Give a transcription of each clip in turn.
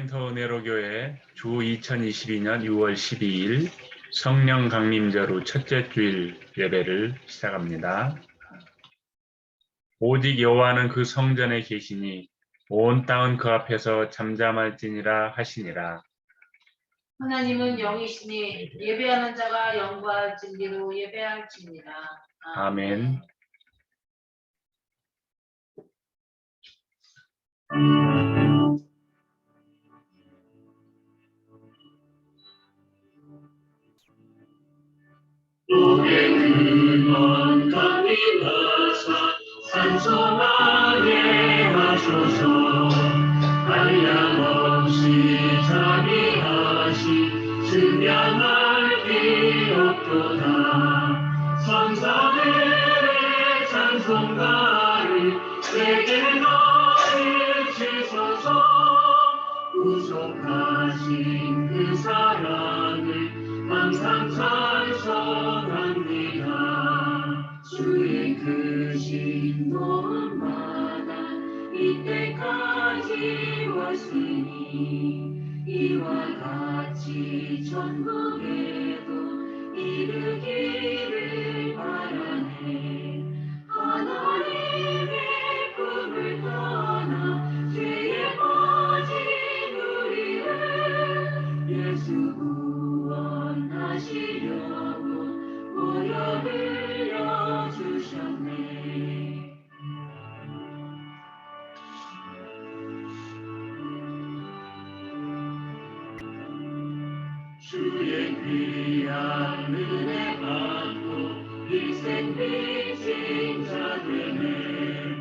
코린토 은혜로교회 주 2022년 6월 12일 성령 강림절 후 첫째 주일 예배를 시작합니다. 오직 여호와는 그 성전에 계시니 온 땅은 그 앞에서 잠잠할지니라 하시니라. 하나님은 영이시니 예배하는 자가 영과 진리로 예배할지니라. 아멘. 목에 근원 감리나사 산소나게 하소서. 한량없이 자비하시 승량할 길 없도다. 선사들의 찬송가를 내게 넣으시소서. 구속하신 그 사랑을 항상 찬송합니다. 주의 크신 도움마다 이때까지 왔으니 이와 같이 천국에도 이르기를 바라네. 하나님의 꿈을 떠나 죄에 빠진 우리를 예수 구원하시려고 보혈 흘려주셨네. 주의 귀한 은혜 받고 일생 빚진 자 되네.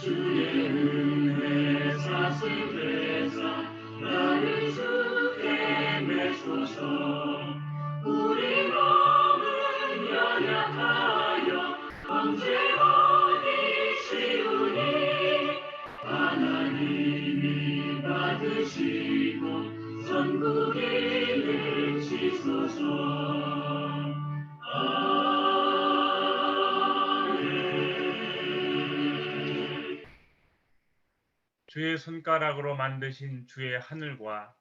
주의 은혜 사슬회사 나를 주게 메소서. 우리 몸은 연약하여 언제어디 쉬우니 하나님이 받으시고 천국에 이르시소서. 아멘. 주의 손가락으로 만드신 주의 하늘과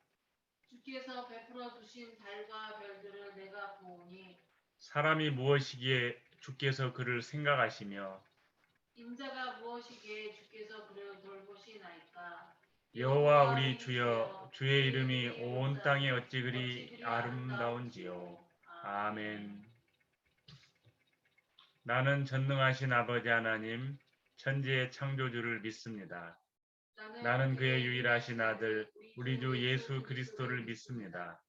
주께서 베풀어 주신 달과 별들을 내가 보오니 사람이 무엇이기에 주께서 그를 생각하시며 인자가 무엇이기에 주께서 그를 돌보시나이까. 여호와 우리 주여 주의 이름이 온 땅에 어찌 그리 아름다운지요. 아멘. 나는 전능하신 아버지 하나님 천지의 창조주를 믿습니다. 나는 그의 유일하신 아들 우리 주 예수 그리스도를 믿습니다.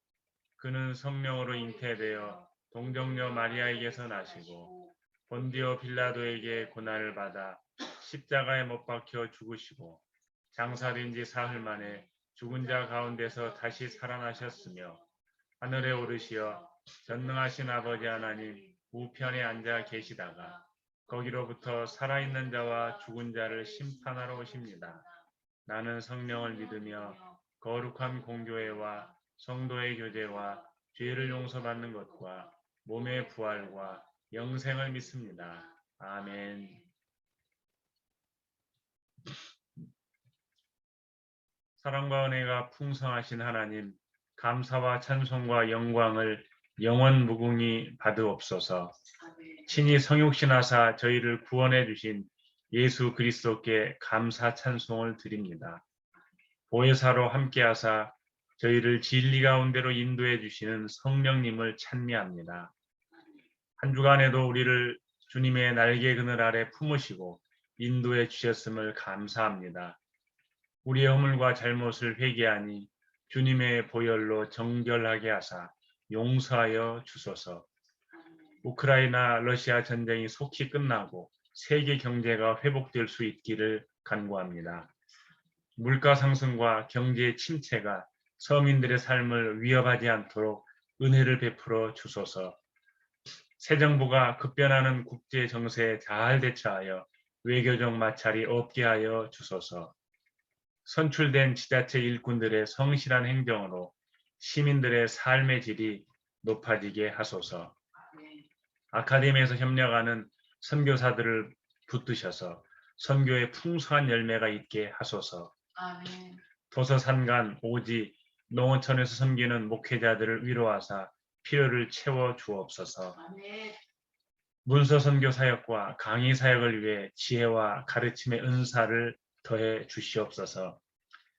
그는 성령으로 잉태되어 동정녀 마리아에게서 나시고 본디오 빌라도에게 고난을 받아 십자가에 못 박혀 죽으시고 장사된 지 사흘 만에 죽은 자 가운데서 다시 살아나셨으며 하늘에 오르시어 전능하신 아버지 하나님 우편에 앉아 계시다가 거기로부터 살아있는 자와 죽은 자를 심판하러 오십니다. 나는 성령을 믿으며 거룩한 공교회와 성도의 교제와 죄를 용서받는 것과 몸의 부활과 영생을 믿습니다. 아멘. 사랑과 은혜가 풍성하신 하나님, 감사와 찬송과 영광을 영원 무궁히 받으옵소서. 친히 성육신하사 저희를 구원해 주신 예수 그리스도께 감사 찬송을 드립니다. 보혜사로 함께하사 저희를 진리 가운데로 인도해 주시는 성령님을 찬미합니다. 한 주간에도 우리를 주님의 날개 그늘 아래 품으시고 인도해 주셨음을 감사합니다. 우리의 허물과 잘못을 회개하니 주님의 보혈로 정결하게 하사 용서하여 주소서. 우크라이나 러시아 전쟁이 속히 끝나고 세계 경제가 회복될 수 있기를 간구합니다. 물가 상승과 경제 침체가 서민들의 삶을 위협하지 않도록 은혜를 베풀어 주소서. 새 정부가 급변하는 국제 정세에 잘 대처하여 외교적 마찰이 없게 하여 주소서. 선출된 지자체 일꾼들의 성실한 행정으로 시민들의 삶의 질이 높아지게 하소서. 아카데미에서 협력하는 선교사들을 붙드셔서 선교의 풍성한 열매가 있게 하소서. 아멘. 도서산간, 오지, 농어촌에서 섬기는 목회자들을 위로하사 필요를 채워 주옵소서. 아멘. 문서 선교 사역과 강의 사역을 위해 지혜와 가르침의 은사를 더해 주시옵소서.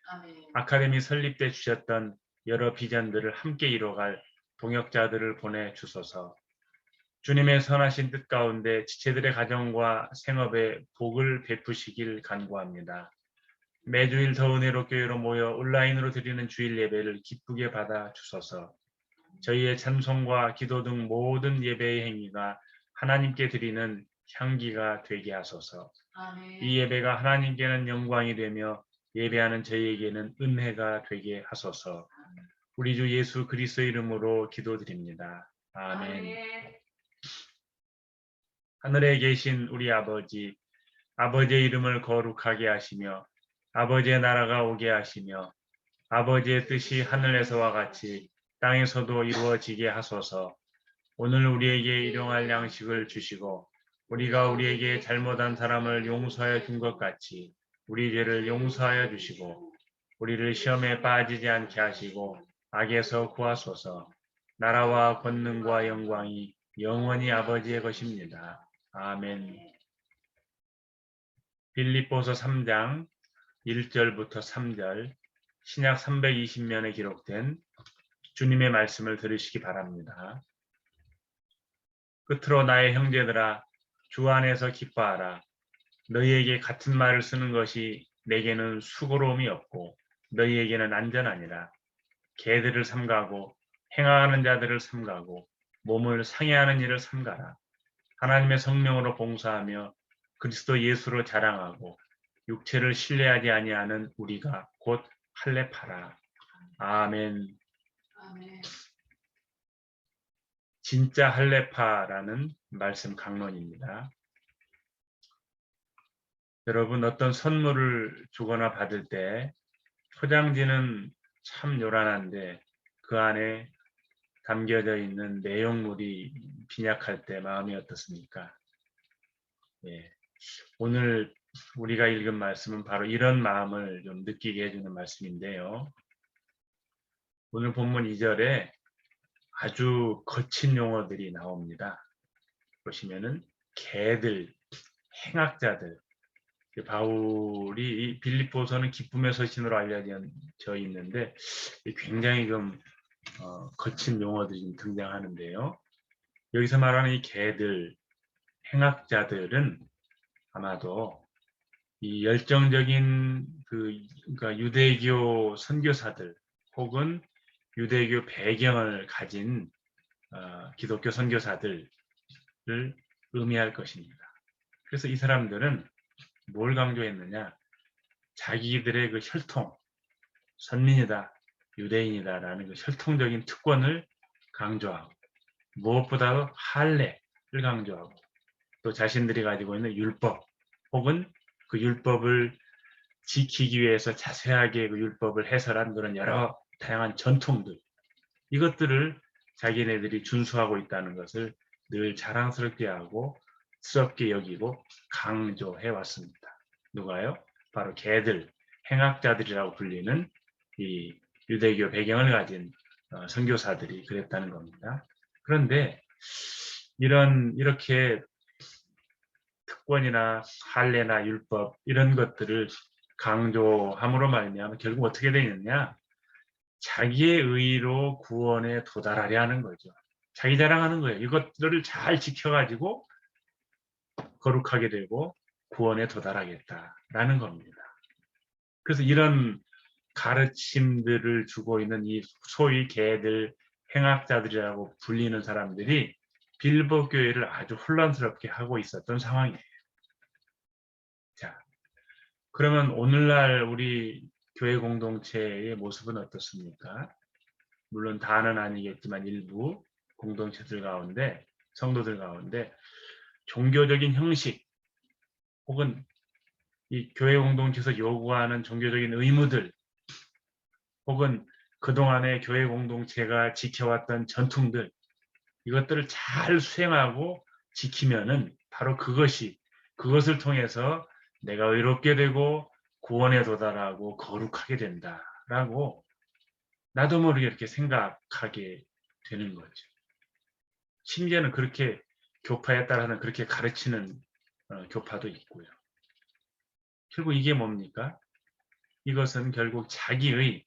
아멘. 아카데미 설립 때 주셨던 여러 비전들을 함께 이뤄갈 동역자들을 보내 주소서. 주님의 선하신 뜻 가운데 지체들의 가정과 생업에 복을 베푸시길 간구합니다. 매주일 더 은혜로 교회로 모여 온라인으로 드리는 주일 예배를 기쁘게 받아 주소서. 저희의 찬송과 기도 등 모든 예배의 행위가 하나님께 드리는 향기가 되게 하소서. 아멘. 이 예배가 하나님께는 영광이 되며 예배하는 저희에게는 은혜가 되게 하소서. 우리 주 예수 그리스도의 이름으로 기도드립니다. 아멘. 아멘. 하늘에 계신 우리 아버지, 아버지의 이름을 거룩하게 하시며 아버지의 나라가 오게 하시며 아버지의 뜻이 하늘에서와 같이 땅에서도 이루어지게 하소서. 오늘 우리에게 일용할 양식을 주시고 우리가 우리에게 잘못한 사람을 용서하여 준 것 같이 우리 죄를 용서하여 주시고 우리를 시험에 빠지지 않게 하시고 악에서 구하소서. 나라와 권능과 영광이 영원히 아버지의 것입니다. 아멘. 빌립보서 3장 1절부터 3절 신약 320면에 기록된 주님의 말씀을 들으시기 바랍니다. 끝으로 나의 형제들아 주 안에서 기뻐하라. 너희에게 같은 말을 쓰는 것이 내게는 수고로움이 없고 너희에게는 안전하니라. 개들을 삼가고 행하는 자들을 삼가고 몸을 상해하는 일을 삼가라. 하나님의 성령으로 봉사하며 그리스도 예수로 자랑하고 육체를 신뢰하지 아니하는 우리가 곧 할례파라. 아멘. 아멘. 진짜 할례파라는 말씀 강론입니다. 여러분 어떤 선물을 주거나 받을 때 포장지는 참 요란한데 그 안에 담겨져 있는 내용물이 빈약할 때 마음이 어떻습니까? 예. 오늘 우리가 읽은 말씀은 바로 이런 마음을 좀 느끼게 해주는 말씀인데요. 오늘 본문 2절에 아주 거친 용어들이 나옵니다. 보시면은 개들, 행악자들. 바울이 이 빌립보서는 기쁨의 서신으로 알려져 있는데 굉장히 좀 거친 용어들이 좀 등장하는데요. 여기서 말하는 이 개들, 행악자들은 아마도 이 열정적인 그러니까 유대교 선교사들 혹은 유대교 배경을 가진 기독교 선교사들을 의미할 것입니다. 그래서 이 사람들은 뭘 강조했느냐? 자기들의 그 혈통, 선민이다, 유대인이다라는 그 혈통적인 특권을 강조하고 무엇보다도 할례를 강조하고 또 자신들이 가지고 있는 율법 혹은 그 율법을 지키기 위해서 자세하게 그 율법을 해설한 그런 여러 다양한 전통들 이것들을 자기네들이 준수하고 있다는 것을 늘 자랑스럽게 하고 스럽게 여기고 강조해 왔습니다. 누가요? 바로 개들, 행악자들이라고 불리는 이 유대교 배경을 가진 선교사들이 그랬다는 겁니다. 그런데 이렇게 특권이나 할례나 율법 이런 것들을 강조함으로 말미암아 결국 어떻게 되느냐? 자기의 의로 구원에 도달하려 하는 거죠. 자기 자랑하는 거예요. 이것들을 잘 지켜가지고 거룩하게 되고 구원에 도달하겠다라는 겁니다. 그래서 이런 가르침들을 주고 있는 이 소위 개들, 행악자들이라고 불리는 사람들이 빌립보 교회를 아주 혼란스럽게 하고 있었던 상황이에요. 자, 그러면 오늘날 우리 교회 공동체의 모습은 어떻습니까? 물론 다는 아니겠지만 일부 공동체들 가운데, 성도들 가운데 종교적인 형식 혹은 이 교회 공동체에서 요구하는 종교적인 의무들 혹은 그동안의 교회 공동체가 지켜왔던 전통들 이것들을 잘 수행하고 지키면은 바로 그것을 통해서 내가 의롭게 되고 구원에 도달하고 거룩하게 된다라고 나도 모르게 이렇게 생각하게 되는 거죠. 심지어는 그렇게 교파에 따라서는 그렇게 가르치는 교파도 있고요. 결국 이게 뭡니까? 이것은 결국 자기의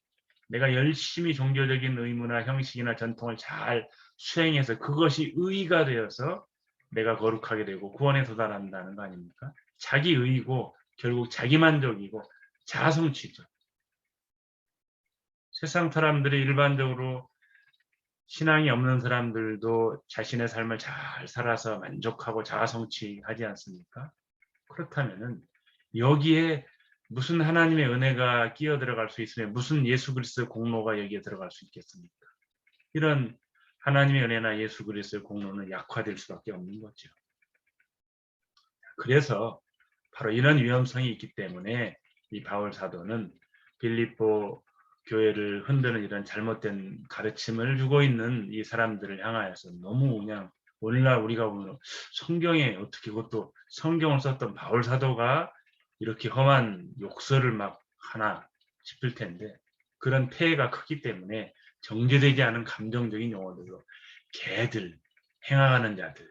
내가 열심히 종교적인 의무나 형식이나 전통을 잘 수행해서 그것이 의의가 되어서 내가 거룩하게 되고 구원에 도달한다는 거 아닙니까? 자기 의의고 결국 자기만족이고 자아성취죠. 세상 사람들이 일반적으로 신앙이 없는 사람들도 자신의 삶을 잘 살아서 만족하고 자아성취하지 않습니까? 그렇다면은 여기에 무슨 하나님의 은혜가 끼어 들어갈 수 있으며 무슨 예수 그리스도의 공로가 여기에 들어갈 수 있겠습니까? 이런 하나님의 은혜나 예수 그리스도의 공로는 약화될 수밖에 없는 거죠. 그래서 바로 이런 위험성이 있기 때문에 이 바울 사도는 빌립보 교회를 흔드는 이런 잘못된 가르침을 주고 있는 이 사람들을 향하여서 너무 그냥 오늘날 우리가 보면 성경에 어떻게 그것도 성경을 썼던 바울 사도가 이렇게 험한 욕설을 막 하나 싶을 텐데 그런 폐해가 크기 때문에 정제되지 않은 감정적인 용어들로 개들, 행하는 자들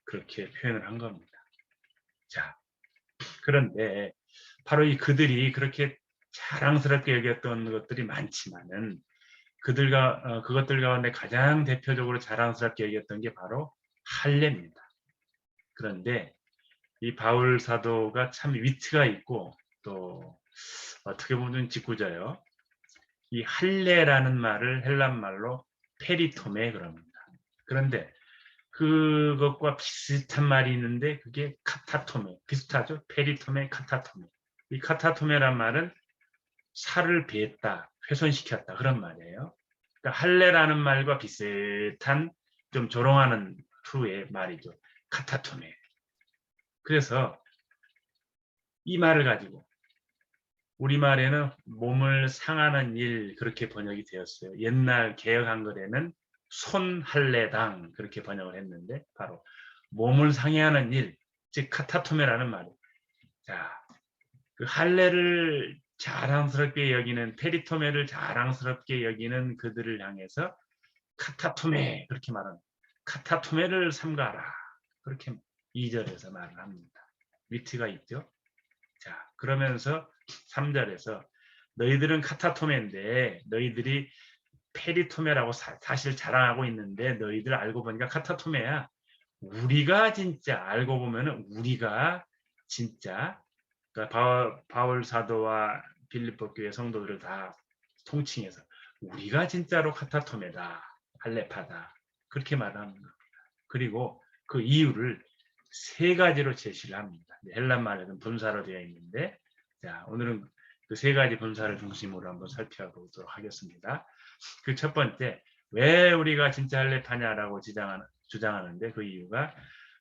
그렇게 표현을 한 겁니다. 자, 그런데 바로 이 그들이 그렇게 자랑스럽게 여겼던 것들이 많지만은 그것들 가운데 가장 대표적으로 자랑스럽게 여겼던 게 바로 할례입니다. 그런데 이 바울 사도가 참 위트가 있고 또 어떻게 보면 짓궂어요. 이 할례라는 말을 헬란 말로 페리토메 그럽니다. 그런데 그것과 비슷한 말이 있는데 그게 카타토메 비슷하죠? 페리토메 카타토메. 이 카타토메란 말은 살을 베었다, 훼손시켰다 그런 말이에요. 그러니까 할례라는 말과 비슷한 좀 조롱하는 투의 말이죠. 카타토메. 그래서 이 말을 가지고 우리말에는 몸을 상하는 일 그렇게 번역이 되었어요. 옛날 개역 한글에는 손할례당 그렇게 번역을 했는데 바로 몸을 상해하는 일, 즉 카타토메라는 말이에요. 자, 그 할례를 자랑스럽게 여기는 페리토메를 자랑스럽게 여기는 그들을 향해서 카타토메 그렇게 말합니다. 카타토메를 삼가라 그렇게 2절에서 말을 합니다. 위트가 있죠. 자, 그러면서 3절에서 너희들은 카타토메인데 너희들이 페리토메라고 사실 자랑하고 있는데 너희들 알고 보니까 카타토메야. 우리가 진짜 알고 보면은 우리가 진짜 그러니까 바울 사도와 빌립보 교회 성도들을 다 통칭해서 우리가 진짜로 카타토메다 할례파다 그렇게 말합니다. 그리고 그 이유를 세 가지로 제시를 합니다. 헬란 말에는 분사로 되어 있는데 자 오늘은 그 세 가지 분사를 중심으로 한번 살펴보도록 하겠습니다. 그 첫 번째 왜 우리가 진짜 할례파냐라고 주장하는데 그 이유가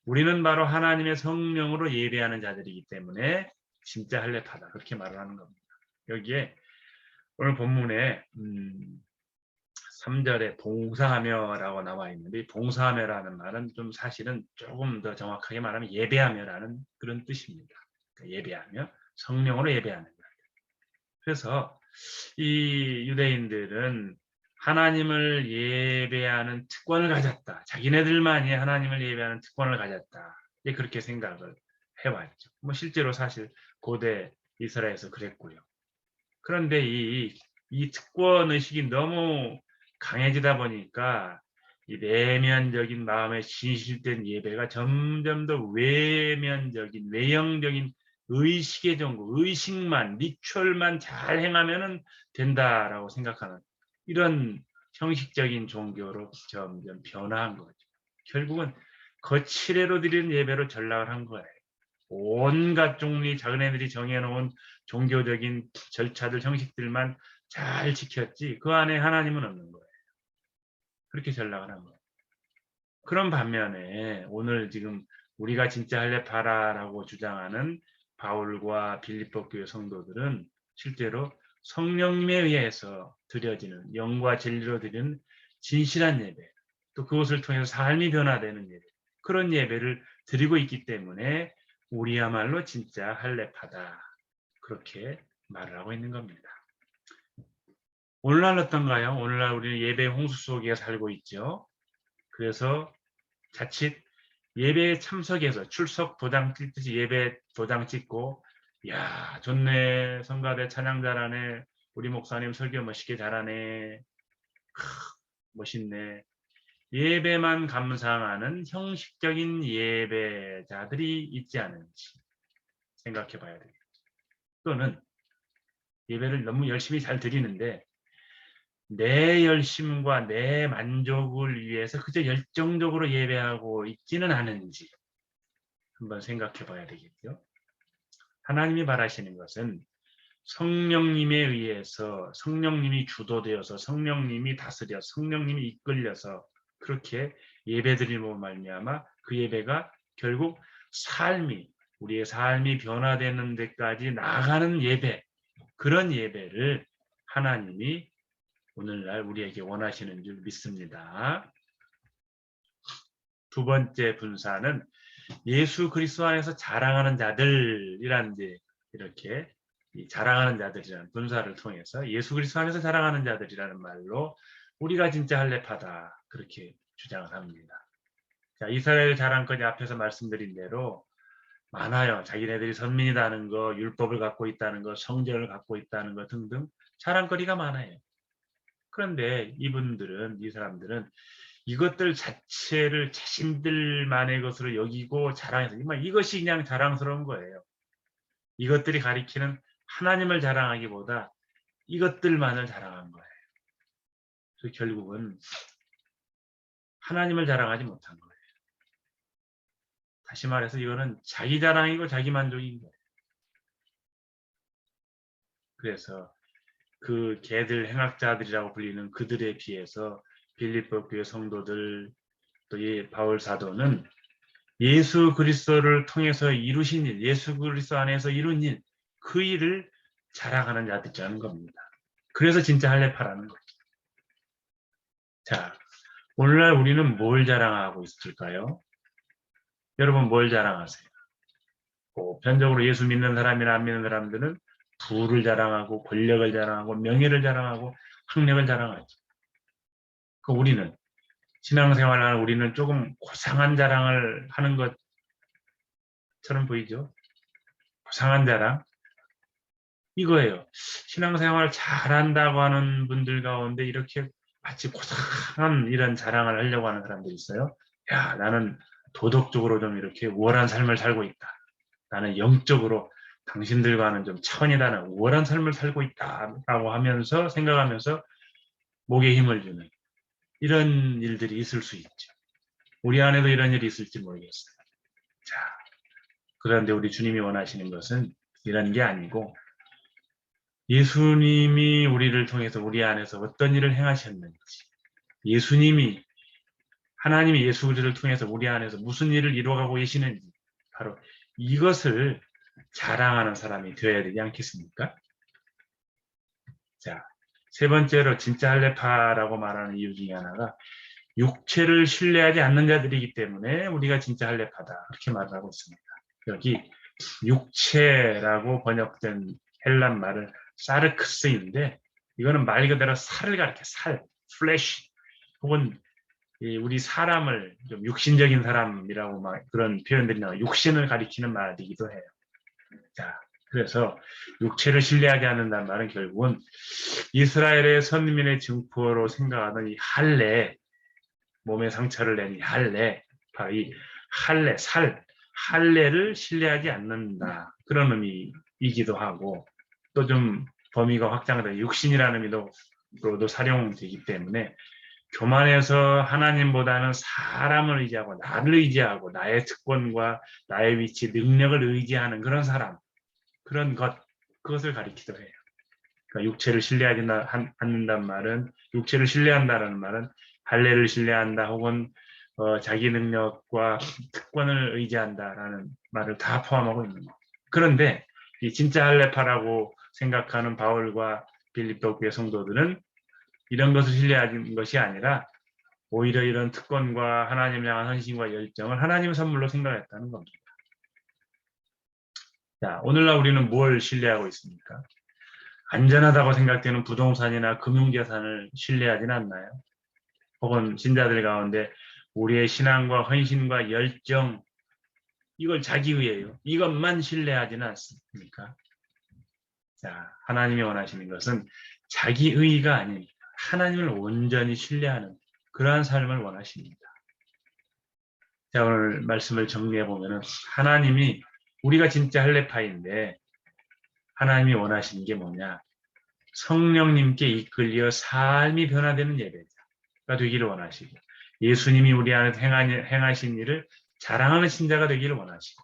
우리는 바로 하나님의 성령으로 예배하는 자들이기 때문에 진짜 할례파다 그렇게 말을 하는 겁니다. 여기에 오늘 본문에 3절에 봉사하며라고 나와 있는데 이 봉사하며라는 말은 좀 사실은 조금 더 정확하게 말하면 예배하며라는 그런 뜻입니다. 그러니까 예배하며 성령으로 예배하는 거예요. 그래서 이 유대인들은 하나님을 예배하는 특권을 가졌다. 자기네들만이 하나님을 예배하는 특권을 가졌다. 그렇게 생각을 해왔죠. 뭐 실제로 사실 고대 이스라엘에서 그랬고요. 그런데 이 특권 의식이 너무 강해지다 보니까 이 내면적인 마음의 진실된 예배가 점점 더 외면적인 외형적인 의식의 종교, 의식만 리추얼만 잘 행하면 된다라고 생각하는 이런 형식적인 종교로 점점 변화한 거죠. 결국은 거칠애로 드리는 예배로 전락을 한 거예요. 온갖 종류 자기네들이 정해놓은 종교적인 절차들 형식들만 잘 지켰지 그 안에 하나님은 없는 거예요. 그렇게 전락을 한 거예요. 그런 반면에 오늘 지금 우리가 진짜 할례파라라고 주장하는 바울과 빌립보 교회 성도들은 실제로 성령님에 의해서 드려지는 영과 진리로 드리는 진실한 예배 또 그것을 통해서 삶이 변화되는 예배 그런 예배를 드리고 있기 때문에 우리야말로 진짜 할례파다 그렇게 말을 하고 있는 겁니다. 오늘날 어떤가요? 오늘날 우리는 예배 홍수 속에 살고 있죠. 그래서 자칫 예배에 참석해서 출석 도장 찍듯이 예배 도장 찍고, 야 좋네, 성가대 찬양 잘하네, 우리 목사님 설교 멋있게 잘하네, 멋있네, 예배만 감상하는 형식적인 예배자들이 있지 않은지 생각해 봐야 되겠죠. 또는 예배를 너무 열심히 잘 드리는데 내 열심과 내 만족을 위해서 그저 열정적으로 예배하고 있지는 않은지 한번 생각해 봐야 되겠죠. 하나님이 바라시는 것은 성령님에 의해서, 성령님이 주도되어서, 성령님이 다스려, 성령님이 이끌려서 그렇게 예배드림으로 말미암아 그 예배가 결국 우리의 삶이 변화되는 데까지 나아가는 예배, 그런 예배를 하나님이 오늘날 우리에게 원하시는 줄 믿습니다. 두 번째 분사는 예수 그리스도 안에서 자랑하는 자들이란 이렇게 자랑하는 자들이라는 분사를 통해서 예수 그리스도 안에서 자랑하는 자들이라는 말로 우리가 진짜 할례파다 그렇게 주장을 합니다. 자, 이스라엘 자랑거리 앞에서 말씀드린 대로 많아요. 자기네들이 선민이라는 거, 율법을 갖고 있다는 거, 성전을 갖고 있다는 거 등등 자랑거리가 많아요. 그런데 이 사람들은 이것들 자체를 자신들만의 것으로 여기고 자랑해서 이것이 그냥 자랑스러운 거예요. 이것들이 가리키는 하나님을 자랑하기보다 이것들만을 자랑한 거예요. 그래서 결국은 하나님을 자랑하지 못한 거예요. 다시 말해서 이거는 자기 자랑이고 자기 만족인 거예요. 그래서 그 개들 행악자들이라고 불리는 그들에 비해서 빌립보 교회 성도들 또 바울 사도는 예수 그리스도를 통해서 이루신 일, 예수 그리스도 안에서 이룬 일, 그 일을 자랑하는 자들이라는 겁니다. 그래서 진짜 할례파라는 거죠. 자, 오늘날 우리는 뭘 자랑하고 있을까요? 여러분 뭘 자랑하세요? 보편적으로 예수 믿는 사람이나 안 믿는 사람들은 부를 자랑하고 권력을 자랑하고 명예를 자랑하고 학력을 자랑하죠. 우리는 신앙생활을 하는 우리는 조금 고상한 자랑을 하는 것처럼 보이죠. 고상한 자랑 이거예요. 신앙생활 잘한다고 하는 분들 가운데 이렇게 마치 고상한 이런 자랑을 하려고 하는 사람들이 있어요. 야, 나는 도덕적으로 좀 이렇게 우월한 삶을 살고 있다. 나는 영적으로 당신들과는 좀 차원이 다른 우월한 삶을 살고 있다라고 하면서 생각하면서 목에 힘을 주는 이런 일들이 있을 수 있죠. 우리 안에도 이런 일이 있을지 모르겠어요. 자, 그런데 우리 주님이 원하시는 것은 이런 게 아니고 예수님이 우리를 통해서 우리 안에서 어떤 일을 행하셨는지, 하나님이 예수 그리스도를 통해서 우리 안에서 무슨 일을 이루어가고 계시는지 바로 이것을 자랑하는 사람이 되어야 되지 않겠습니까? 자, 세 번째로 진짜 할례파라고 말하는 이유 중에 하나가 육체를 신뢰하지 않는 자들이기 때문에 우리가 진짜 할례파다 그렇게 말을 하고 있습니다. 여기 육체라고 번역된 헬란 말은 사르크스인데 이거는 말 그대로 살을 가리켜 flesh 혹은 우리 사람을 좀 육신적인 사람이라고 그런 표현들이 나와요. 육신을 가리키는 말이기도 해요. 자, 그래서 육체를 신뢰하지 않는다는 말은 결국은 이스라엘의 선민의 증포로 생각하는 이 할례, 몸에 상처를 낸 이 할례, 바로 이 할례를 신뢰하지 않는다. 그런 의미이기도 하고 또 좀 범위가 확장되어 육신이라는 의미로도 사용되기 때문에 교만해서 하나님보다는 사람을 의지하고 나를 의지하고 나의 특권과 나의 위치, 능력을 의지하는 그런 사람, 그것을 가리키기도 해요. 그러니까 육체를 신뢰하지 않는다는 말은 육체를 신뢰한다는 말은 할례를 신뢰한다 혹은 자기 능력과 특권을 의지한다라는 말을 다 포함하고 있는 거예요. 그런데 이 진짜 할례파라고 생각하는 바울과 빌립보 교회 성도들은 이런 것을 신뢰하는 것이 아니라 오히려 이런 특권과 하나님을 향한 헌신과 열정을 하나님의 선물로 생각했다는 겁니다. 자, 오늘날 우리는 뭘 신뢰하고 있습니까? 안전하다고 생각되는 부동산이나 금융자산을 신뢰하진 않나요? 혹은 신자들 가운데 우리의 신앙과 헌신과 열정, 이걸 자기의예요. 이것만 신뢰하지는 않습니까? 자, 하나님이 원하시는 것은 자기의가 아닌 하나님을 온전히 신뢰하는 그러한 삶을 원하십니다. 자, 오늘 말씀을 정리해 보면은 하나님이 우리가 진짜 할례파인데 하나님이 원하시는 게 뭐냐? 성령님께 이끌려 삶이 변화되는 예배자가 되기를 원하시고 예수님이 우리 안에 행하신 일을 자랑하는 신자가 되기를 원하시고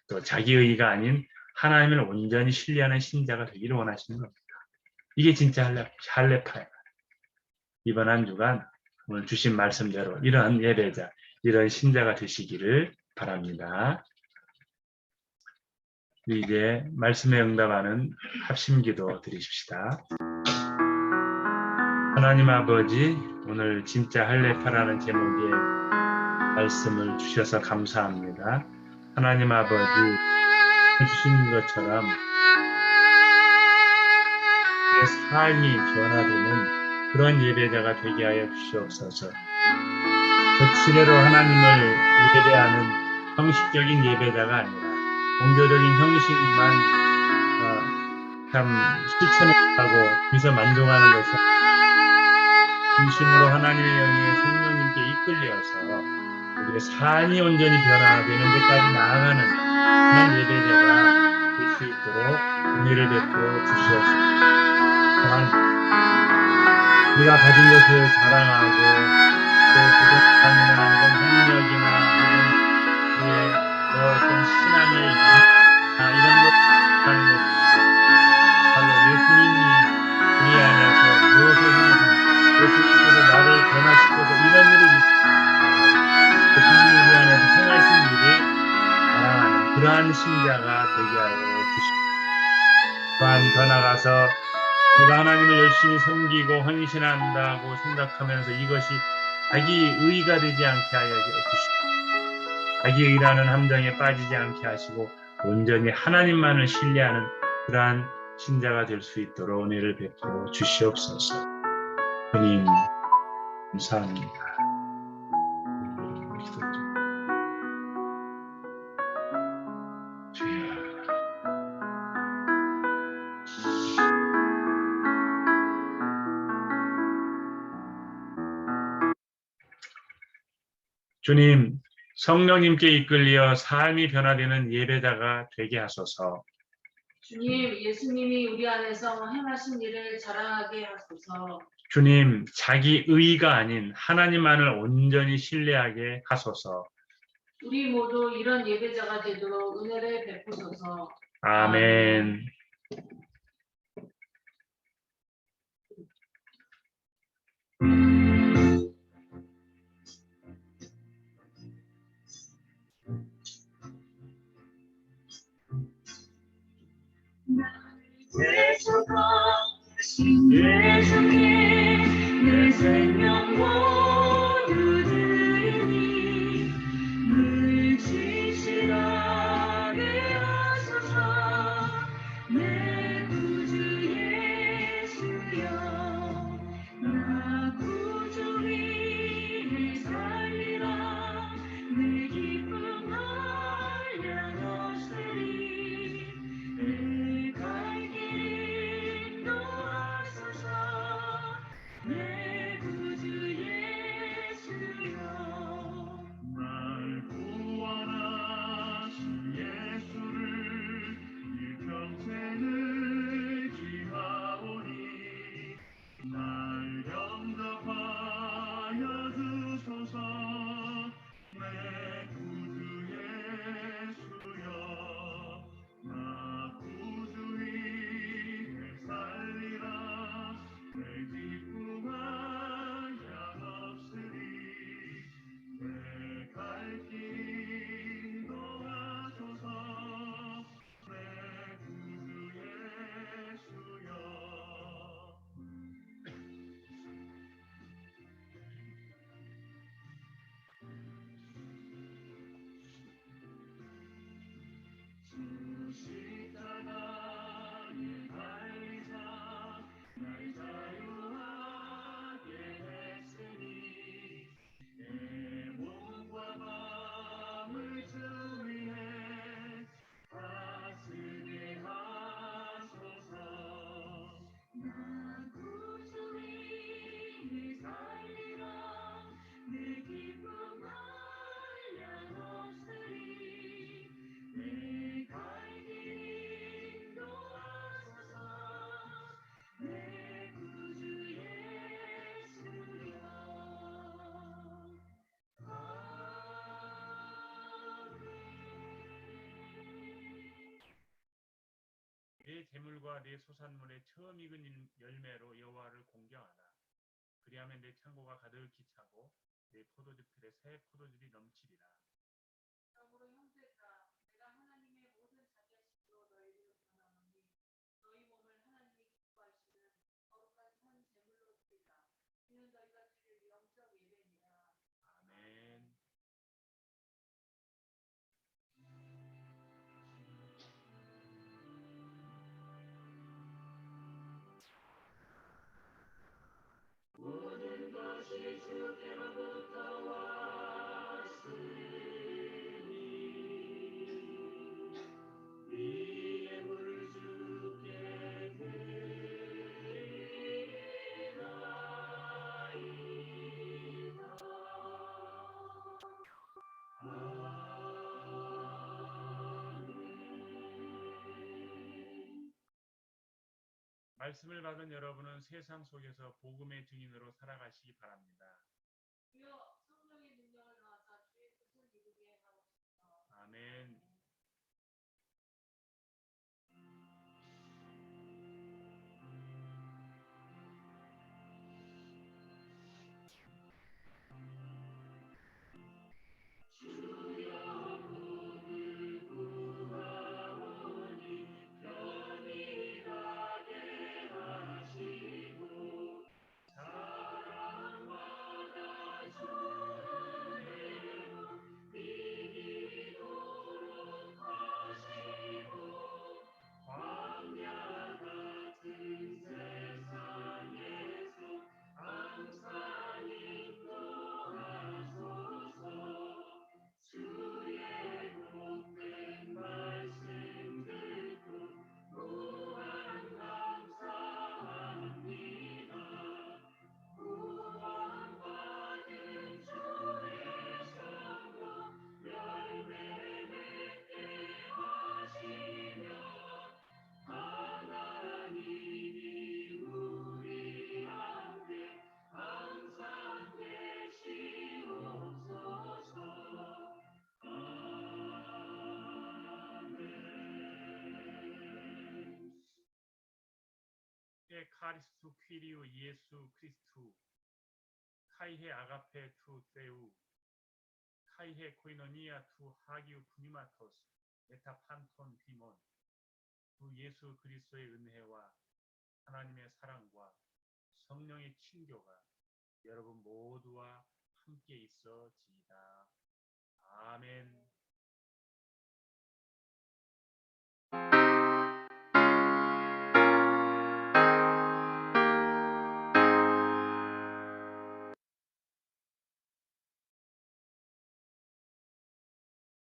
또 자기의가 아닌 하나님을 온전히 신뢰하는 신자가 되기를 원하시는 겁니다. 이게 진짜 할례파예요. 이번 한 주간 오늘 주신 말씀대로 이런 예배자, 이런 신자가 되시기를 바랍니다. 이제 말씀에 응답하는 합심기도 드리십시다. 하나님 아버지, 오늘 진짜 할례파라는 제목의 말씀을 주셔서 감사합니다. 하나님 아버지, 주신 것처럼 내 삶이 변화되는 그런 예배자가 되게 하여 주시옵소서. 거칠애로 하나님을 예배하는 형식적인 예배자가 아니라 종교적인 형식만 참 실천하고 거기서 만족하는 것은 중심으로 하나님의 영의 성령님께 이끌려서 우리의 삶이 온전히 변화되는 데까지 나아가는 그런 예배자가 될 수 있도록 은혜를 베풀어 주시옵소서. 또한 우리가 가진 것을 자랑하고 또 부동산이나 혹은 학력이나 혹은 우리의 어떤 신앙의 이런 것 하는 것 바로 예수님이 우리 안에서 무엇을 행하셨는지 예수님께서 나를 변화시켜서 이런 일을 예수님이 우리 안에서 행하신 일을 자랑하는 그러한 신자가 되게 하여 주시옵소서. 또한 더 나아가서 내가 하나님을 열심히 섬기고 헌신한다고 생각하면서 이것이 자기 의가 되지 않게 하여 주시옵소서. 자기 의라는 함정에 빠지지 않게 하시고 온전히 하나님만을 신뢰하는 그러한 신자가 될 수 있도록 은혜를 베풀어 주시옵소서. 주님 감사합니다. 기도 좀. 주여. 주님, 성령님께 이끌려 삶이 변화되는 예배자가 되게 하소서. 주님, 예수님이 우리 안에서 행하신 일을 자랑하게 하소서. 주님, 자기 의가 아닌 하나님만을 온전히 신뢰하게 하소서. 우리 모두 이런 예배자가 되도록 은혜를 베푸소서. 아멘. 대속하신 예수님 내 생명 모두 드리니 늘 진실하게 하소서. 내 구주 예수여 나 구주 위에 살리라. 내 기쁨 한량 없으리. 내 갈 길 인도하소서. 내 구주 예수여 날 구원하신 예수를 일평생을 기하오니 날 영접하여 주소서. 내 구주 예수여 나 구주 위에 살리라. 내 기쁨 한량 없으리. 내 갈 길 인도하소서. 내 구주 예수여 주 십자가에 달리사 네 재물과 네 소산물의 처음 익은 열매로 여호와를 공경하라. 그리하면 내 창고가 가득히 차고 내 포도즙틀에 새 포도즙이 넘치리라. 그러므로 형제들아 내가 하나님의 모든 자비하심으로 너희를 권하노니 너희 몸을 하나님이 기뻐하시는 거룩한 산 제물로 드리라. 이는 너희가 드릴 영적 예배니라. 아멘. 모든 것이 주께로부터 왔으니 이 예물을 주께 말씀을 받은 여러분은 세상 속에서 복음의 증인으로 살아가시기 바랍니다. 주여 성령의 능력을 나사 주의 뜻을 이루게 하옵소서. 아멘. 카리스투 퀴리우 예수 크리스투 카이헤 아가페 투 세우 카이헤 코이노니아 투 하기우 푸니마토스 메타판톤 디몬 주 예수 그리스도의 은혜와 하나님의 사랑과 성령의 친교가 여러분 모두와 함께 있어지이다. 아멘.